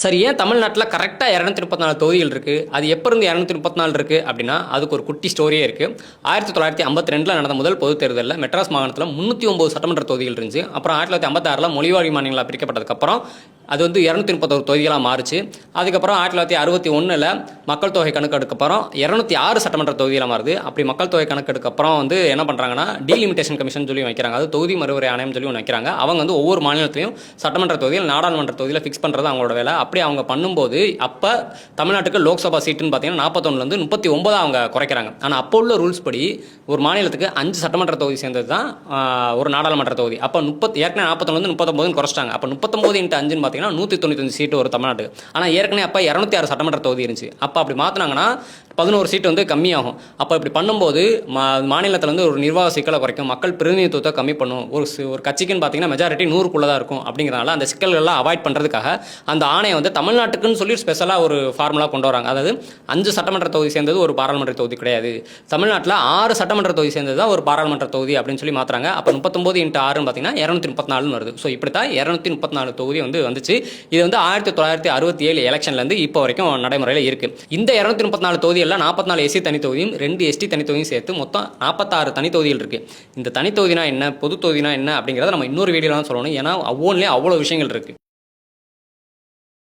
சரி, ஏன் தமிழ்நாட்டில் கரெக்டாக 234 தொகுதிகள் இருக்குது? அது எப்போ இருந்து 234 இருக்குது அப்படின்னா, அதுக்கு ஒரு குட்டி ஸ்டோரியே இருக்குது. 1952 நடந்த முதல் பொதுத் தேர்தலில் மெட்ராஸ் மாகாணத்தில் 309 சட்டமன்ற தொகுதிகள் இருந்துச்சு. அப்புறம் 1956 மொழிவாரி மாநிலங்களாக பிரிக்கப்பட்டதுக்கப்புறம் அது வந்து 231 தொகுதிகளாக மாறுச்சு. அதுக்கப்புறம் 1961 மக்கள் தொகை கணக்கெடுக்க அப்புறம் 206 சட்டமன்ற தொகுதிகளாக மாறுது. அப்படி மக்கள் தொகை கணக்கெடுக்க அப்புறம் வந்து என்ன பண்ணுறாங்கன்னா, டீலிமிட்டேஷன் கமிஷன் சொல்லி வைக்கிறாங்க. அது தொகுதி மறுவரை ஆணையம் சொல்லி ஒன்று வைக்கிறாங்க. அவங்க வந்து ஒவ்வொரு மாநிலத்திலையும் சட்டமன்ற தொகுதியில் நாடாளுமன்ற தொகுதியில் ஃபிக்ஸ் பண்ணுறது அவங்களோட வேலை. அப்படி அவங்க பண்ணும்போது அப்போ தமிழ்நாட்டுக்கு லோக்சபா சீட்டுன்னு பார்த்தீங்கன்னா 41லேருந்து 39 அவங்க குறைக்கிறாங்க. ஆனால் அப்போ உள்ள ரூல்ஸ் படி ஒரு மாநிலத்துக்கு 5 சட்டமன்ற தொகுதி சேர்ந்தது தான் ஒரு நாடாளுமன்ற தொகுதி. அப்போ ஏற்கனவே 41லேருந்து 39 குறைச்சிட்டாங்க. அப்போ 39 × 5 பார்த்தீங்கன்னா 195 சீட்டு ஒரு தமிழ்நாட்டுக்கு. ஆனால் ஏற்கனவே அப்போ 206 சட்டமன்ற தொகுதி இருந்துச்சு. அப்போ அப்படி மாற்றினாங்கன்னா 11 சீட்டு வந்து கம்மியாகும். அப்போ இப்படி பண்ணும்போது மாநிலத்தில் வந்து ஒரு நிர்வாக சிக்கலை குறைக்கும், மக்கள் பிரதிநிதித்துவத்தை கம்மி பண்ணும். ஒரு கட்சிக்குன்னு பார்த்தீங்கன்னா மெஜாரிட்டி 100க்குள்ளே தான் இருக்கும். அப்படிங்கிறனால அந்த சிக்கல்கள்லாம் அவாய்ட் பண்ணுறதுக்காக அந்த ஆணையம் வந்து தமிழ்நாட்டுக்குன்னு சொல்லி ஸ்பெஷலாக ஒரு ஃபார்முலா கொண்டு வராங்க. அதாவது 5 சட்டமன்ற தொகுதி சேர்ந்தது ஒரு பாராளுமன்ற தொகுதி கிடையாது, தமிழ்நாட்டில் 6 சட்டமன்ற தொகுதி சேர்ந்தது தான் ஒரு பாராளுமன்ற தொகுதி அப்படின்னு சொல்லி மாற்றுறாங்க. அப்போ 39 × 6 பார்த்தீங்கன்னா 234 வருது. ஸோ இப்படி தான் 234 தொகுதி வந்துச்சு. இது வந்து 1967 எலெக்ஷன்லேருந்து இப்போ வரைக்கும் நடைமுறையில் இருக்குது. இந்த 234 தொகுதிகளில் 44 எஸ்சி தனி தொகுதியும் 2 எஸ்டி தனி தொகுதியும் சேர்த்து மொத்தம் 46 தனி தொகுதிகள் இருக்குது. இந்த தனி தொகுதினா என்ன, பொது தொகுதினா என்ன அப்படிங்கிறத நம்ம இன்னொரு வீடியோவில் தான் சொல்லணும். ஏன்னா ஒவ்வொன்றிலையும் அவ்வளோ விஷயங்கள் இருக்குது.